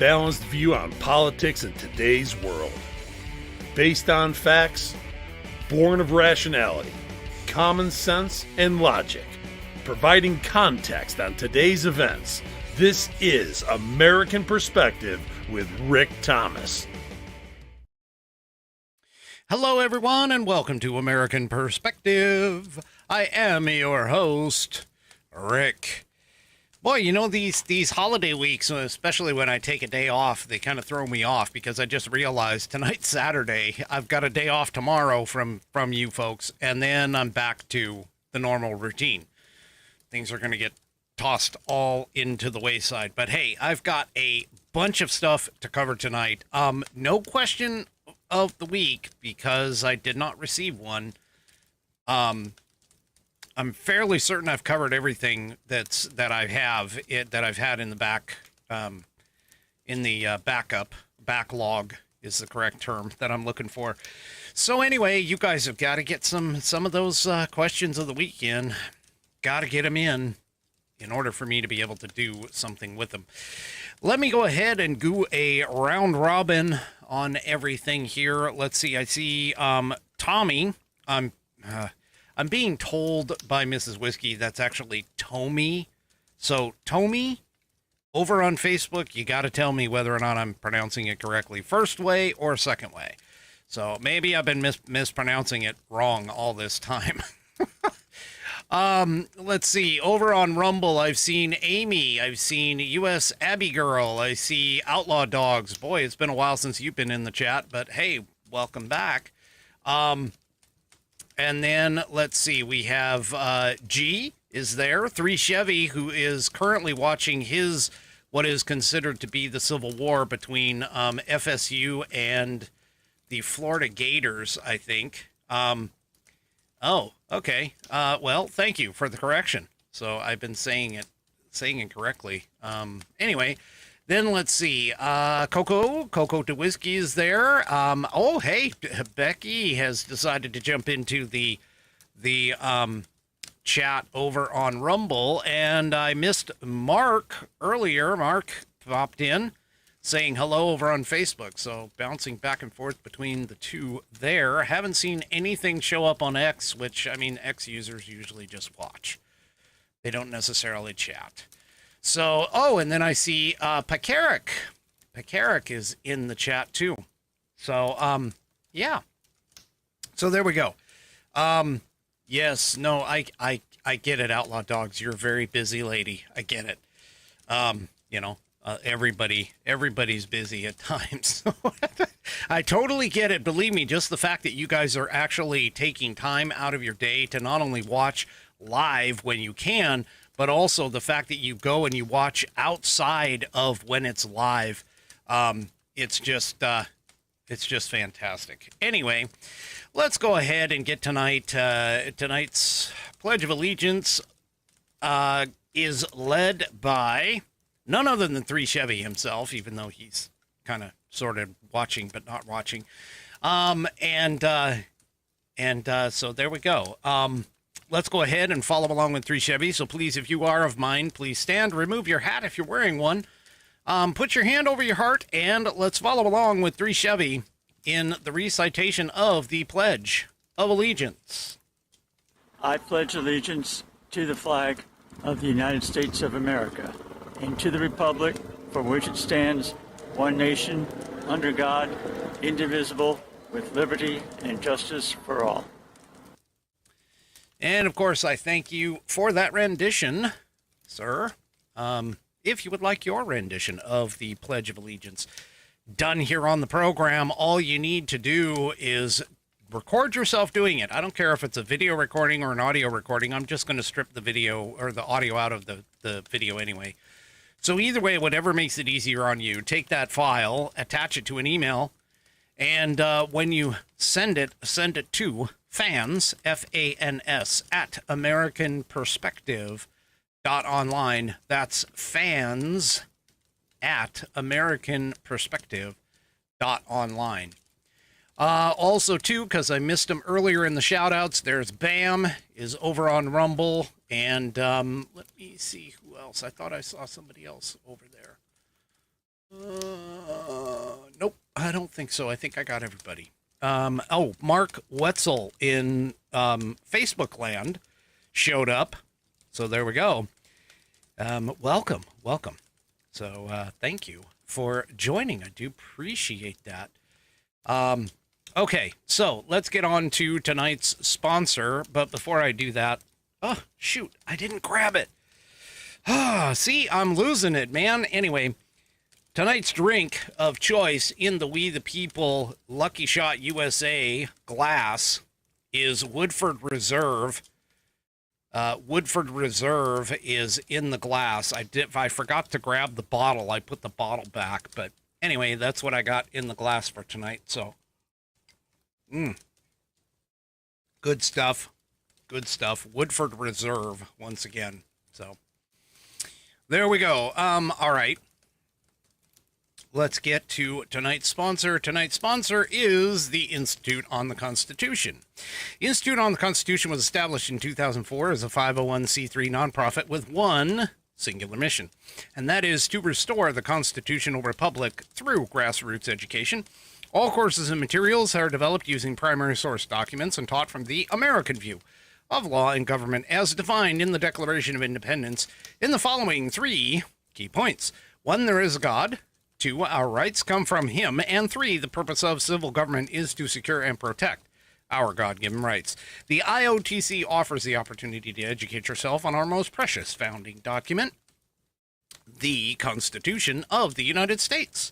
balanced view on politics in today's world. Based on facts, born of rationality, common sense, and logic. Providing context on today's events, this is American Perspective with Rick Thomas. Hello, everyone, and welcome to American Perspective. I am your host, Rick. Boy, you know, these holiday weeks, especially when I take a day off, they kind of throw me off because I just realized tonight's Saturday. I've got a day off tomorrow from you folks, and then I'm back to the normal routine. Things are going to get tossed all into the wayside. But hey, I've got a bunch of stuff to cover tonight. No question of the week because I did not receive one. I'm fairly certain I've covered everything that I've had in the back, in the backlog is the correct term that I'm looking for. So anyway, you guys have got to get some of those questions of the week in. Got to get them in order for me to be able to do something with them. Let me go ahead and do a round robin on everything here. Let's see. I see Tommy. I'm being told by Mrs. Whiskey that's actually Tommy. So Tommy, over on Facebook, you got to tell me whether or not I'm pronouncing it correctly, first way or second way. So maybe I've been mispronouncing it wrong all this time. Let's see. Over on Rumble, I've seen Amy. I've seen US Abby Girl. I see Outlaw Dogs. Boy, it's been a while since you've been in the chat, but hey, welcome back. And then let's see. We have G is there. 3 Chevy, who is currently watching what is considered to be the Civil War between FSU and the Florida Gators, I think. Oh, okay. Well, thank you for the correction. So I've been saying it correctly. Anyway, then let's see. Coco to Whiskey is there. Oh, hey, Becky has decided to jump into the chat over on Rumble, and I missed Mark earlier. Mark popped in saying hello over on Facebook, so bouncing back and forth between the two there. Haven't seen anything show up on X, which, I mean, X users usually just watch. They don't necessarily chat. So, oh, and then I see Pekarik. Pekarik is in the chat, too. So, yeah. So there we go. Yes, no, I get it, Outlaw Dogs. You're a very busy lady. I get it. You know. Everybody's busy at times. I totally get it. Believe me, just the fact that you guys are actually taking time out of your day to not only watch live when you can, but also the fact that you go and you watch outside of when it's live. It's just fantastic. Anyway, let's go ahead and get tonight's Pledge of Allegiance is led by none other than 3 Chevy himself, even though he's kind of sort of watching but not watching. So there we go. Let's go ahead and follow along with 3 Chevy. So please, if you are of mine, please stand, remove your hat if you're wearing one, put your hand over your heart, and let's follow along with 3 Chevy in the recitation of the Pledge of Allegiance. I pledge allegiance to the flag of the United States of America, and to the republic for which it stands, one nation, under God, indivisible, with liberty and justice for all. And, of course, I thank you for that rendition, sir. If you would like your rendition of the Pledge of Allegiance done here on the program, all you need to do is record yourself doing it. I don't care if it's a video recording or an audio recording. I'm just going to strip the video or the audio out of the video anyway. So either way, whatever makes it easier on you, take that file, attach it to an email, and when you send it to fans, F-A-N-S, at americanperspective.online. That's fans at americanperspective.online. Also, too, because I missed him earlier in the shout-outs, there's Bam is over on Rumble. And let me see who else. I thought I saw somebody else over there. Nope, I don't think so. I think I got everybody. Mark Wetzel in Facebook land showed up. So there we go. Welcome. So thank you for joining. I do appreciate that. Okay, so let's get on to tonight's sponsor. But before I do that, oh, shoot, I didn't grab it. See, I'm losing it, man. Anyway, tonight's drink of choice in the We the People Lucky Shot USA glass is Woodford Reserve. Woodford Reserve is in the glass. I forgot to grab the bottle. I put the bottle back, but anyway, that's what I got in the glass for tonight. So, good stuff. Woodford Reserve once again. So, there we go. All right. Let's get to tonight's sponsor. Tonight's sponsor is the Institute on the Constitution. The Institute on the Constitution was established in 2004 as a 501c3 nonprofit with one singular mission, and that is to restore the constitutional republic through grassroots education. All courses and materials are developed using primary source documents and taught from the American view of law and government as defined in the Declaration of Independence in the following 3 key points. 1, there is a God. 2, our rights come from him. And 3, the purpose of civil government is to secure and protect our God-given rights. The IOTC offers the opportunity to educate yourself on our most precious founding document, the Constitution of the United States.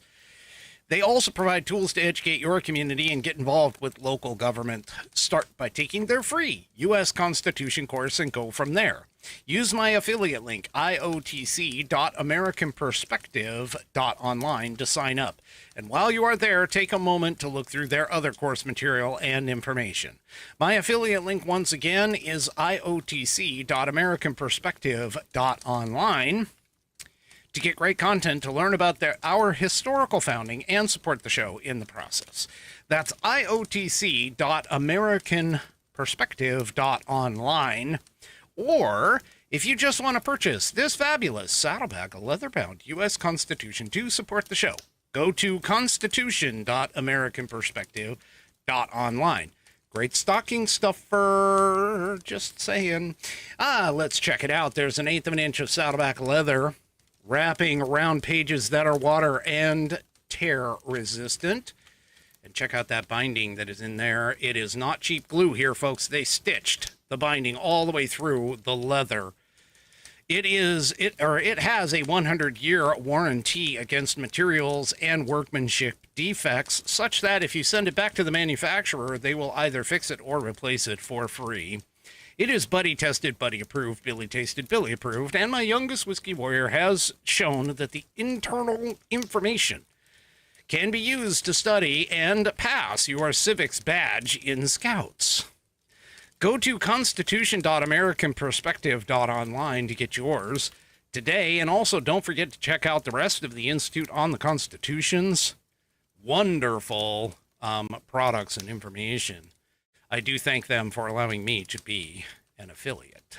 They also provide tools to educate your community and get involved with local government. Start by taking their free U.S. Constitution course and go from there. Use my affiliate link, iotc.americanperspective.online, to sign up. And while you are there, take a moment to look through their other course material and information. My affiliate link, once again, is iotc.americanperspective.online. To get great content to learn about our historical founding and support the show in the process. That's iotc.americanperspective.online. Or if you just want to purchase this fabulous Saddleback, a leather-bound U.S. Constitution to support the show, go to constitution.americanperspective.online. Great stocking stuffer, just saying. Let's check it out. There's 1/8 of an inch of Saddleback leather, wrapping around pages that are water and tear resistant. And check out that binding that is in there. It is not cheap glue here, folks. They stitched the binding all the way through the leather. It has a 100-year warranty against materials and workmanship defects, such that if you send it back to the manufacturer, they will either fix it or replace it for free. It is buddy tested, buddy approved, Billy tasted, Billy approved, and my youngest whiskey warrior has shown that the internal information can be used to study and pass your civics badge in Scouts. Go to constitution.americanperspective.online to get yours today, and also don't forget to check out the rest of the Institute on the Constitution's wonderful products and information. I do thank them for allowing me to be an affiliate.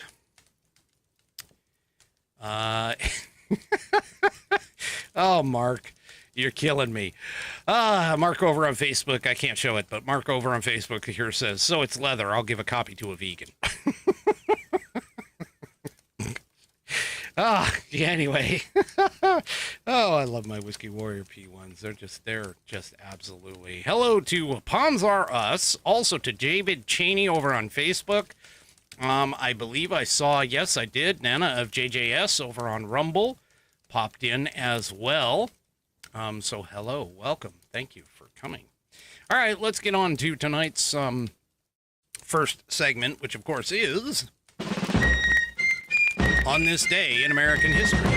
Oh, Mark, you're killing me. Mark over on Facebook, I can't show it, but Mark over on Facebook here says, so it's leather. I'll give a copy to a vegan. Anyway. Oh, I love my Whiskey Warrior P1s. They're just absolutely. Hello to Palms Are Us. Also to David Cheney over on Facebook. I believe I saw, yes, I did. Nana of JJS over on Rumble popped in as well. So hello, welcome. Thank you for coming. All right, let's get on to tonight's first segment, which of course is On This Day in American History.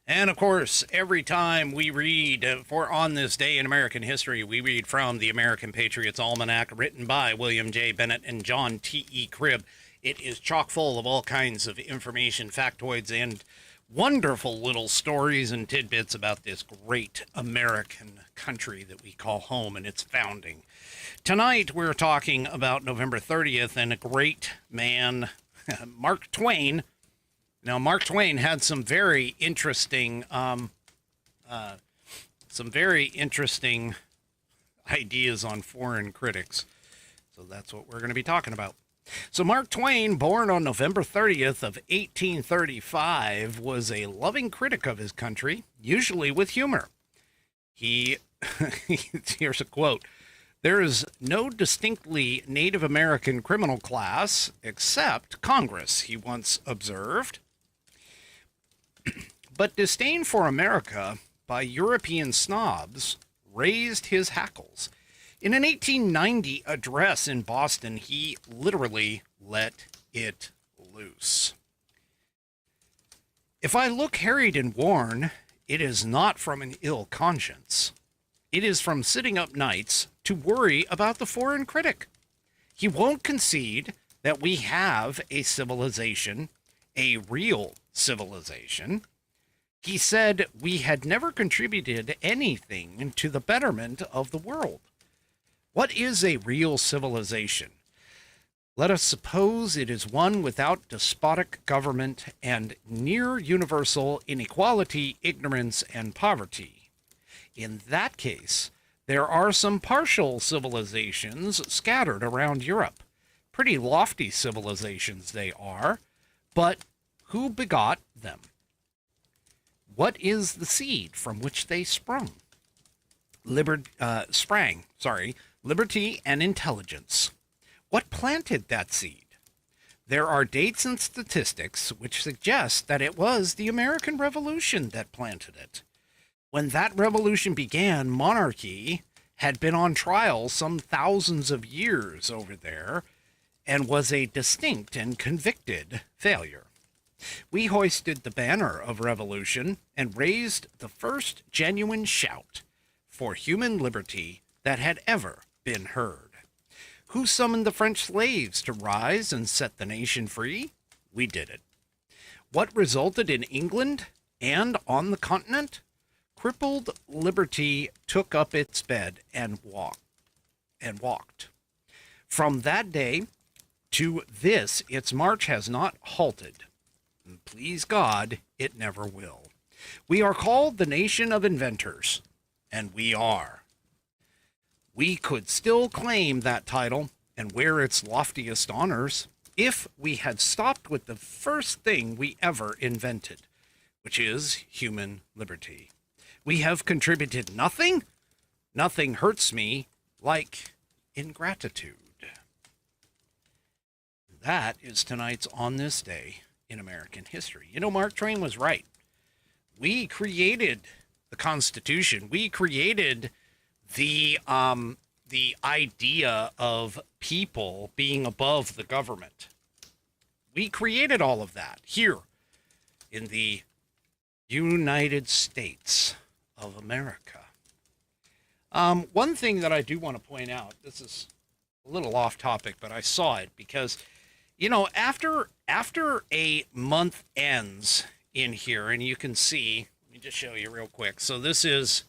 And of course, every time we read for On This Day in American History, we read from the American Patriots Almanac, written by William J. Bennett and John T.E. Cribb. It is chock full of all kinds of information, factoids, and wonderful little stories and tidbits about this great American country that we call home and its founding. Tonight, we're talking about November 30th and a great man Mark Twain. Now, Mark Twain had some very interesting ideas on foreign critics. So that's what we're going to be talking about. So Mark Twain, born on November 30th of 1835, was a loving critic of his country, usually with humor. Here's a quote. "There is no distinctly Native American criminal class except Congress," he once observed. But disdain for America by European snobs raised his hackles. In an 1890 address in Boston, he literally let it loose. "If I look harried and worn, it is not from an ill conscience. It is from sitting up nights to worry about the foreign critic. He won't concede that we have a civilization, a real civilization. He said we had never contributed anything to the betterment of the world. What is a real civilization? Let us suppose it is one without despotic government and near universal inequality, ignorance, and poverty. In that case, there are some partial civilizations scattered around Europe. Pretty lofty civilizations they are, but who begot them? What is the seed from which they sprang? Liberty and intelligence. What planted that seed? There are dates and statistics which suggest that it was the American Revolution that planted it. When that revolution began, monarchy had been on trial some thousands of years over there and was a distinct and convicted failure. We hoisted the banner of revolution and raised the first genuine shout for human liberty that had ever been heard. Who summoned the French slaves to rise and set the nation free? We did it. What resulted in England and on the continent? Crippled liberty took up its bed and walked. From that day to this, its march has not halted. And please God, it never will. We are called the nation of inventors, and we are. We could still claim that title and wear its loftiest honors if we had stopped with the first thing we ever invented, which is human liberty. We have contributed nothing. Nothing hurts me like ingratitude. That is tonight's On This Day in American History. You know, Mark Twain was right. We created the Constitution. We created the idea of people being above the government. We created all of that here in the United States of America. One thing that I do want to point out, this is a little off topic, but I saw it because, you know, after a month ends in here, and you can see, let me just show you real quick. So this is